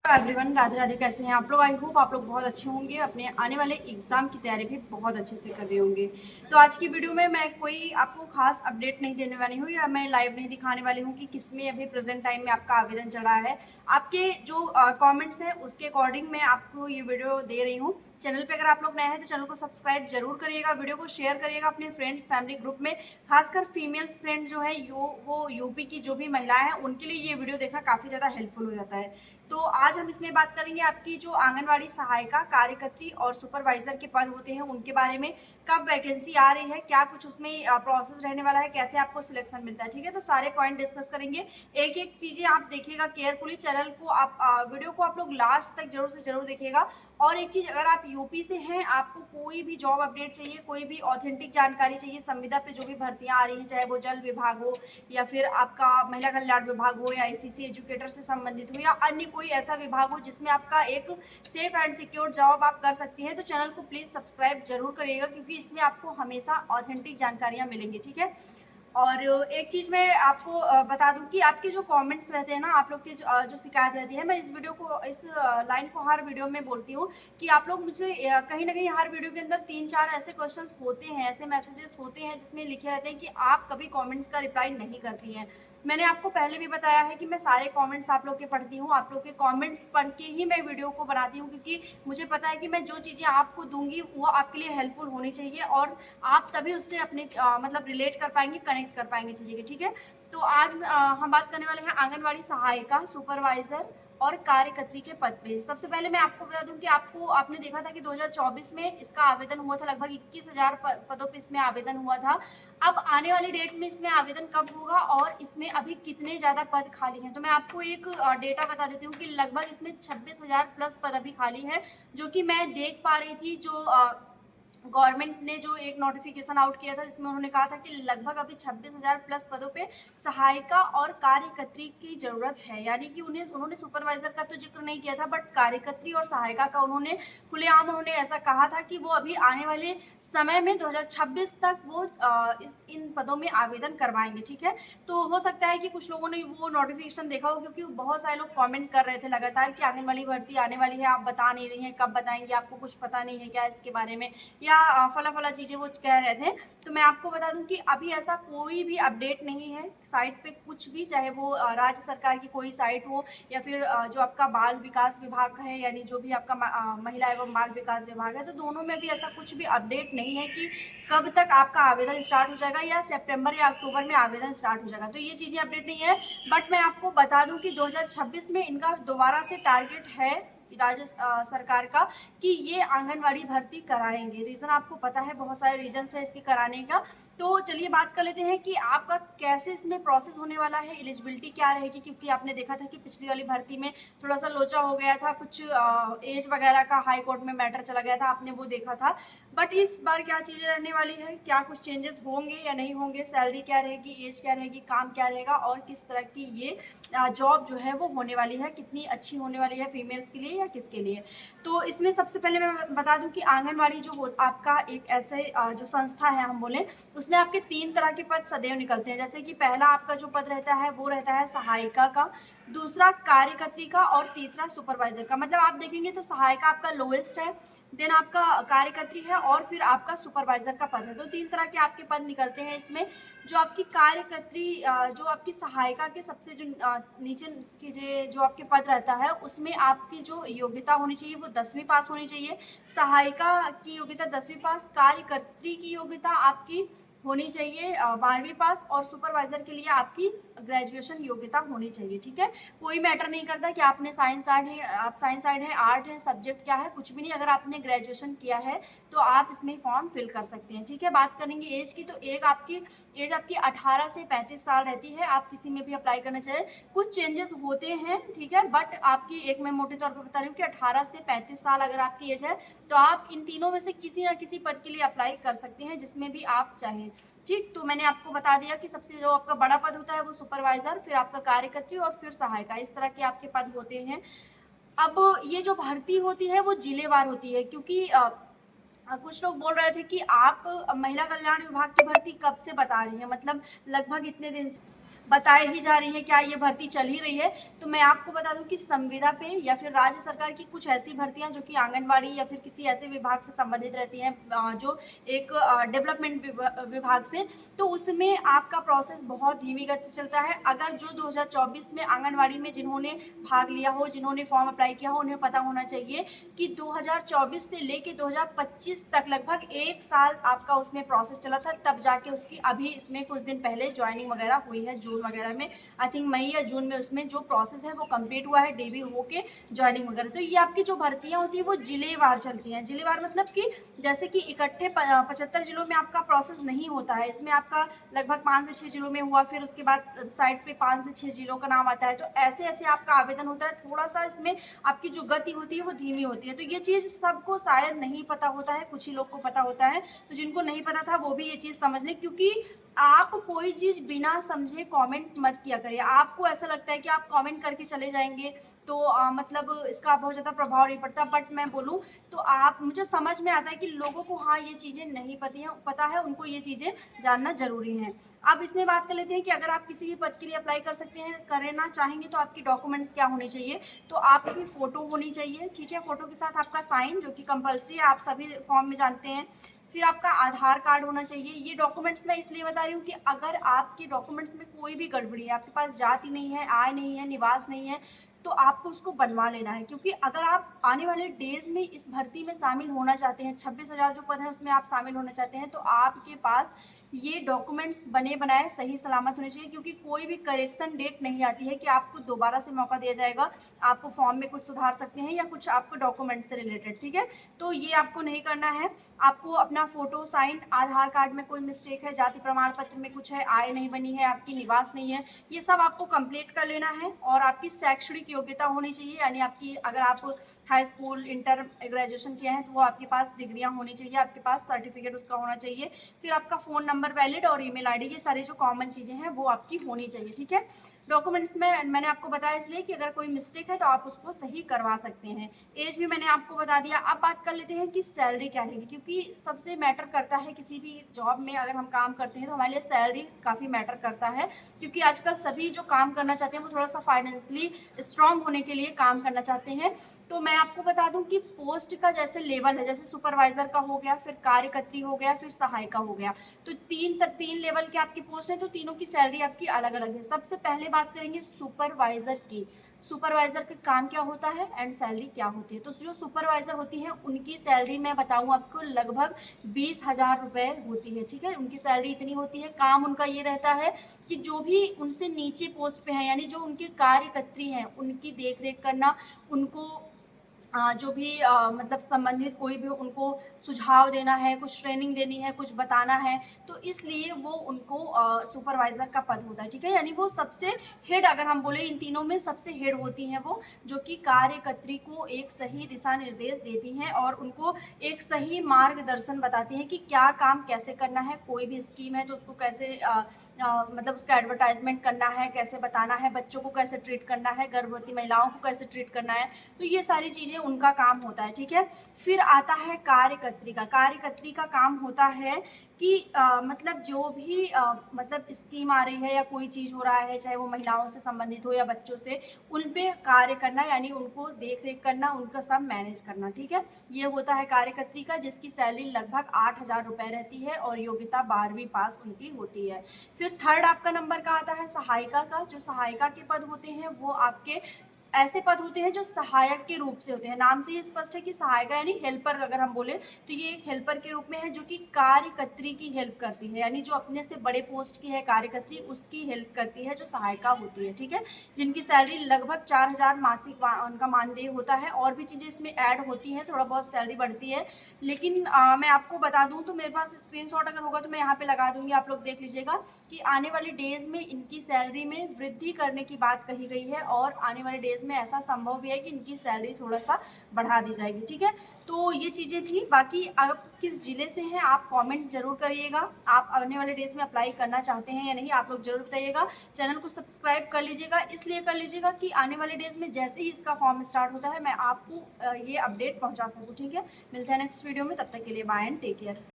Everyone, Radhe Radhe. कैसे हैं आप लोग? आई होप आप लोग बहुत अच्छे होंगे, अपने आने वाले एग्जाम की तैयारी भी बहुत अच्छे से कर रहे होंगे। तो आज की वीडियो में मैं कोई आपको खास अपडेट नहीं देने वाली हूँ या मैं लाइव नहीं दिखाने वाली हूँ कि किसमें अभी प्रेजेंट टाइम में आपका आवेदन चल रहा है। आपके जो कमेंट्स हैं उसके अकॉर्डिंग मैं आपको ये वीडियो दे रही हूँ। चैनल पे अगर आप लोग नए हैं तो चैनल को सब्सक्राइब जरूर करिएगा, वीडियो को शेयर करिएगा अपने फ्रेंड्स फैमिली ग्रुप में। खासकर फीमेल्स फ्रेंड जो है वो यूपी की जो भी महिलाएं हैं उनके लिए ये वीडियो देखना काफ़ी ज़्यादा हेल्पफुल हो जाता है। तो आज हम इसमें बात करेंगे आपकी जो आंगनवाड़ी सहायिका, कार्यकर्त्री और सुपरवाइजर के पद होते हैं उनके बारे में। कब वैकेंसी आ रही है, क्या कुछ उसमें प्रोसेस रहने वाला है, कैसे आपको सिलेक्शन मिलता है। ठीक है, तो सारे पॉइंट डिस्कस करेंगे। एक एक चीजें आप देखिएगा केयरफुली। चैनल को आप वीडियो को आप लोग लास्ट तक जरूर से जरूर देखिएगा। और एक चीज, अगर आप यूपी से हैं, आपको कोई भी जॉब अपडेट चाहिए, कोई भी ऑथेंटिक जानकारी चाहिए, संविदा पे जो भी भर्तियां आ रही हैं, चाहे वो जल विभाग हो या फिर आपका महिला कल्याण विभाग हो या आईसीसी एजुकेटर से संबंधित हो या अन्य कोई ऐसा विभाग हो जिसमें आपका एक सेफ एंड सिक्योर जॉब आप कर सकती हैं, तो चैनल को प्लीज सब्सक्राइब जरूर करिएगा क्योंकि इसमें आपको हमेशा ऑथेंटिक जानकारियां मिलेंगी। ठीक है। और एक चीज़ मैं आपको बता दूं कि आपके जो कमेंट्स रहते हैं ना, आप लोग की जो शिकायत रहती है, मैं इस वीडियो को, इस लाइन को हर वीडियो में बोलती हूँ कि आप लोग मुझे कहीं ना कहीं हर वीडियो के अंदर 3-4 ऐसे क्वेश्चंस होते हैं, ऐसे मैसेजेस होते हैं जिसमें लिखे रहते हैं कि आप कभी कमेंट्स का रिप्लाई नहीं करती हैं। मैंने आपको पहले भी बताया है कि मैं सारे कमेंट्स आप लोग के पढ़ती हूँ, आप लोग के कमेंट्स पढ़ के ही मैं वीडियो को बनाती हूँ क्योंकि मुझे पता है कि मैं जो चीज़ें आपको दूंगी वो आपके लिए हेल्पफुल होनी चाहिए और आप तभी उससे अपने मतलब रिलेट कर पाएंगे, कनेक्ट कर पाएंगे चीज़ें की। ठीक है। तो आज हम बात करने वाले हैं आंगनवाड़ी सहायिका, सुपरवाइजर और कार्यकर्त्री के पद पे। सबसे पहले मैं आपको बता दूं कि आपने देखा था कि 2024 में इसका आवेदन हुआ था, लगभग 21,000 पदों पे इसमें आवेदन हुआ था। अब आने वाली डेट में इसमें आवेदन कब होगा और इसमें अभी कितने ज्यादा पद खाली हैं, तो मैं आपको एक डेटा बता देती हूँ कि लगभग इसमें 26,000 प्लस पद अभी खाली है, जो कि मैं देख पा रही थी। जो गवर्नमेंट ने जो एक नोटिफिकेशन आउट किया था जिसमें उन्होंने कहा था कि लगभग अभी 26,000 प्लस पदों पे सहायिका और कार्यकर्त्री की जरूरत है। यानी कि उन्होंने सुपरवाइजर का तो जिक्र नहीं किया था, बट कार्यकर्त्री और सहायिका का उन्होंने खुलेआम उन्होंने ऐसा कहा था कि वो अभी आने वाले समय में 2026 तक वो इन पदों में आवेदन करवाएंगे। ठीक है। तो हो सकता है कि कुछ लोगों ने वो नोटिफिकेशन देखा हो क्योंकि बहुत सारे लोग कॉमेंट कर रहे थे लगातार कि आंगनबाड़ी भर्ती आने वाली है, आप बता नहीं रही हैं, कब बताएंगे, आपको कुछ पता नहीं है क्या इसके बारे में, या फला फला चीज़ें वो कह रहे थे। तो मैं आपको बता दूं कि अभी ऐसा कोई भी अपडेट नहीं है साइट पे कुछ भी, चाहे वो राज्य सरकार की कोई साइट हो या फिर जो आपका बाल विकास विभाग है, यानी जो भी आपका महिला एवं बाल विकास विभाग है, तो दोनों में भी ऐसा कुछ भी अपडेट नहीं है कि कब तक आपका आवेदन स्टार्ट हो जाएगा या सितंबर या अक्टूबर में आवेदन स्टार्ट हो जाएगा, तो ये चीज़ें अपडेट नहीं है। बट मैं आपको बता दूं कि 2026 में इनका दोबारा से टारगेट है राज्य सरकार का कि ये आंगनवाड़ी भर्ती कराएंगे। रीजन आपको पता है, बहुत सारे रीजन है इसके कराने का। तो चलिए बात कर लेते हैं कि आपका कैसे इसमें प्रोसेस होने वाला है, एलिजिबिलिटी क्या रहेगी, क्योंकि आपने देखा था कि पिछली वाली भर्ती में थोड़ा सा लोचा हो गया था, कुछ एज वगैरह का हाई कोर्ट में मैटर चला गया था, आपने वो देखा था। बट इस बार क्या चीजें रहने वाली है, क्या कुछ चेंजेस होंगे या नहीं होंगे, सैलरी क्या रहेगी, एज क्या रहेगी, काम क्या रहेगा और किस तरह की ये जॉब जो है वो होने वाली है, कितनी अच्छी होने वाली है फीमेल्स के लिए या किसके लिए। तो इसमें सबसे पहले मैं बता दूं कि आंगनवाड़ी जो हो आपका एक ऐसे जो संस्था है हम बोले, उसमें आपके 3 तरह के पद सदैव निकलते हैं। जैसे कि पहला आपका जो पद रहता है वो रहता है सहायिका का, दूसरा कार्यकर्त्री का और तीसरा सुपरवाइजर का। मतलब आप देखेंगे तो सहायिका आपका लोएस्ट है, देन आपका कार्यकर्त्री है और फिर आपका सुपरवाइजर का पद है। तो 3 तरह के आपके पद निकलते हैं इसमें। जो आपकी कार्यकर्त्री, जो आपकी सहायिका के सबसे जो नीचे के जो आपके पद रहता है उसमें आपकी जो योग्यता होनी चाहिए वो 10वीं पास होनी चाहिए। सहायिका की योग्यता 10वीं पास, कार्यकर्त्री की योग्यता आपकी होनी चाहिए 12वीं पास और सुपरवाइजर के लिए आपकी ग्रेजुएशन योग्यता होनी चाहिए। ठीक है। कोई मैटर नहीं करता कि आपने साइंस आर्ट है, आप साइंस साइड है, आर्ट है, सब्जेक्ट क्या है, कुछ भी नहीं। अगर आपने ग्रेजुएशन किया है तो आप इसमें फॉर्म फिल कर सकते हैं। ठीक है। बात करेंगे एज की, तो एज आपकी 18 से 35 साल रहती है। आप किसी में भी अप्लाई करना चाहे, कुछ चेंजेस होते हैं, ठीक है, बट आपकी एक मैं मोटे तौर पर बता रही हूँ कि 18 से 35 साल अगर आपकी एज है तो आप इन तीनों में से किसी ना किसी पद के लिए अप्लाई कर सकते हैं जिसमें भी आप चाहें। ठीक। तो मैंने आपको बता दिया कि सबसे जो आपका बड़ा पद होता है वो सुपरवाइजर, फिर आपका कार्यकर्त्री और फिर सहायिका, इस तरह के आपके पद होते हैं। अब ये जो भर्ती होती है वो जिलेवार होती है, क्योंकि कुछ लोग बोल रहे थे कि आप महिला कल्याण विभाग की भर्ती कब से बता रही हैं, मतलब लगभग इतने दिन से। बताई ही जा रही है, क्या ये भर्ती चल ही रही है। तो मैं आपको बता दूं कि संविदा पे या फिर राज्य सरकार की कुछ ऐसी भर्तियां जो कि आंगनबाड़ी या फिर किसी ऐसे विभाग से संबंधित रहती हैं, जो एक डेवलपमेंट विभाग से, तो उसमें आपका प्रोसेस बहुत धीमी गति से चलता है। अगर जो 2024 में आंगनबाड़ी में जिन्होंने भाग लिया हो, जिन्होंने फॉर्म अप्लाई किया हो, उन्हें पता होना चाहिए कि 2024 से लेके 2025 तक लगभग 1 साल आपका उसमें प्रोसेस चला था, तब जाके उसकी अभी इसमें कुछ दिन पहले ज्वाइनिंग वगैरह हुई है, जून वगैरह में, आई थिंक मई या जून में उसमें जो प्रोसेस है वो कंप्लीट हुआ है, डेबी होके ज्वाइनिंग वगैरह। तो ये आपकी जो भर्तियां होती है वो जिलेवार चलती हैं। जिलेवार मतलब कि जैसे कि इकट्ठे 75 जिलों में आपका प्रोसेस नहीं होता है, इसमें आपका लगभग 5 से 6 जिलों में हुआ, फिर उसके बाद साइड पे 5 से 6 जिलों का नाम आता है। तो ऐसे ऐसे आपका आवेदन होता है, थोड़ा सा इसमें आपकी जो गति होती है वो धीमी होती है। तो ये चीज़ सबको शायद नहीं पता होता है, कुछ ही लोग को पता होता है। तो जिनको नहीं पता था वो भी ये चीज़ समझ लें, क्योंकि आप कोई चीज़ बिना समझे कमेंट मत किया करिए। आपको ऐसा लगता है कि आप कमेंट करके चले जाएंगे तो मतलब इसका बहुत ज़्यादा प्रभाव नहीं पड़ता, बट मैं बोलूँ तो आप, मुझे समझ में आता है कि लोगों को हाँ ये चीज़ें नहीं पता है, उनको ये चीज़ें जानना ज़रूरी है। अब इसमें बात कर लेते हैं कि अगर आप किसी भी पद के लिए अप्लाई कर सकते हैं, करना चाहेंगे, तो आपकी डॉक्यूमेंट्स क्या होने चाहिए। तो आपकी फ़ोटो होनी चाहिए, ठीक है, फ़ोटो के साथ आपका साइन, जो कि कंपलसरी है, आप सभी फॉर्म में जानते हैं। फिर आपका आधार कार्ड होना चाहिए। ये डॉक्यूमेंट्स मैं इसलिए बता रही हूँ कि अगर आपके डॉक्यूमेंट्स में कोई भी गड़बड़ी है, आपके पास जाति नहीं है, आय नहीं है, निवास नहीं है, तो आपको उसको बनवा लेना है। क्योंकि अगर आप आने वाले डेज में इस भर्ती में शामिल होना चाहते हैं, 26,000 जो पद है उसमें आप शामिल होना चाहते हैं, तो आपके पास ये डॉक्यूमेंट्स बने बनाए सही सलामत होने चाहिए। क्योंकि कोई भी करेक्शन डेट नहीं आती है कि आपको दोबारा से मौका दिया जाएगा, आपको फॉर्म में कुछ सुधार सकते हैं या कुछ आपको डॉक्यूमेंट से रिलेटेड, ठीक है। तो ये आपको नहीं करना है। आपको अपना फोटो, साइन, आधार कार्ड में कोई मिस्टेक है, जाति प्रमाण पत्र में कुछ है, आय नहीं बनी है आपकी, निवास नहीं है, ये सब आपको कंप्लीट कर लेना है। और आपकी शैक्षणिक योग्यता होनी चाहिए, यानी आपकी, अगर आप हाई स्कूल, इंटर, ग्रेजुएशन किया है तो वो आपके पास डिग्रियां होनी चाहिए, आपके पास सर्टिफिकेट उसका होना चाहिए। फिर आपका फ़ोन नंबर वैलिड और ईमेल आईडी, ये सारी जो कॉमन चीज़ें हैं वो आपकी होनी चाहिए, ठीक है। डॉक्यूमेंट्स में मैंने आपको बताया इसलिए कि अगर कोई मिस्टेक है तो आप उसको सही करवा सकते हैं। एज भी मैंने आपको बता दिया। अब बात कर लेते हैं कि सैलरी क्या रहेगी, क्योंकि सबसे मैटर करता है किसी भी जॉब में अगर हम काम करते हैं तो हमारे लिए सैलरी काफ़ी मैटर करता है। क्योंकि आजकल सभी जो काम करना चाहते हैं वो थोड़ा सा फाइनेंशियली स्ट्रांग होने के लिए काम करना चाहते हैं। तो मैं आपको बता दूं कि पोस्ट का जैसे लेवल है, जैसे सुपरवाइजर का हो गया, फिर कार्यकर्त्री हो गया, फिर सहायिका हो गया, तो तीन लेवल के आपकी पोस्ट है, तो तीनों की सैलरी आपकी अलग अलग है। सबसे पहले बात करेंगे सुपरवाइजर की। सुपरवाइजर का काम क्या होता है एंड सैलरी क्या होती है। तो जो सुपरवाइजर होती है उनकी सैलरी मैं बताऊं आपको लगभग 20,000 रुपये होती है, ठीक है। उनकी सैलरी इतनी होती है। काम उनका ये रहता है कि जो भी उनसे नीचे पोस्ट पे है, यानी जो उनके कार्यकर्त्री हैं, उनकी देख रेख करना, उनको जो भी मतलब संबंधित कोई भी उनको सुझाव देना है, कुछ ट्रेनिंग देनी है, कुछ बताना है, तो इसलिए वो उनको सुपरवाइज़र का पद होता है, ठीक है। यानी वो सबसे हेड, अगर हम बोले इन तीनों में सबसे हेड होती हैं वो, जो कि कार्यकर्त्री को एक सही दिशा निर्देश देती हैं और उनको एक सही मार्गदर्शन बताती हैं कि क्या काम कैसे करना है। कोई भी स्कीम है तो उसको कैसे मतलब उसका एडवर्टाइजमेंट करना है, कैसे बताना है, बच्चों को कैसे ट्रीट करना है, गर्भवती महिलाओं को कैसे ट्रीट करना है, तो ये सारी चीज़ें उनका काम होता है, ठीक है। फिर आता है कार्यकर्त्री का। कार्यकर्त्री का काम होता है कि मतलब जो भी मतलब स्कीम आ रही है या कोई चीज़ हो रहा है, चाहे वो महिलाओं से संबंधित हो या बच्चों से, उन पे कार्य करना, यानी उनको देख रेख करना, उनका सब मैनेज करना, ठीक है। ये होता है कार्यकर्त्री का, जिसकी सैलरी लगभग 8,000 रुपये रहती है और योग्यता 12वीं पास उनकी होती है। फिर थर्ड आपका नंबर का आता है सहायिका का। जो सहायिका के पद होते हैं वो आपके ऐसे पद होते हैं जो सहायक के रूप से होते हैं। नाम से ही स्पष्ट है कि सहायिका यानी हेल्पर, अगर हम बोले तो ये एक हेल्पर के रूप में है, जो कि कार्यकर्त्री की हेल्प करती है, यानी जो अपने से बड़े पोस्ट की है कार्यकर्त्री, उसकी हेल्प करती है जो सहायिका होती है, ठीक है। जिनकी सैलरी लगभग 4,000 मासिक उनका मानदेय होता है। और भी चीज़ें इसमें ऐड होती हैं, थोड़ा बहुत सैलरी बढ़ती है, लेकिन मैं आपको बता दूँ तो मेरे पास स्क्रीनशॉट अगर होगा तो मैं यहाँ पे लगा दूँगी, आप लोग देख लीजिएगा कि आने वाले डेज में इनकी सैलरी में वृद्धि करने की बात कही गई है और आने वाले डेज में ऐसा संभव भी है कि इनकी सैलरी थोड़ा सा बढ़ा दी जाएगी, ठीक है। तो ये चीज़ें थी। बाकी आप किस जिले से हैं आप कमेंट जरूर करिएगा। आप आने वाले डेज में अप्लाई करना चाहते हैं या नहीं, आप लोग जरूर बताइएगा। चैनल को सब्सक्राइब कर लीजिएगा, इसलिए कर लीजिएगा कि आने वाले डेज में जैसे ही इसका फॉर्म स्टार्ट होता है मैं आपको ये अपडेट पहुँचा सकूँ, ठीक है। मिलते हैं नेक्स्ट वीडियो में, तब तक के लिए बाय एंड टेक केयर।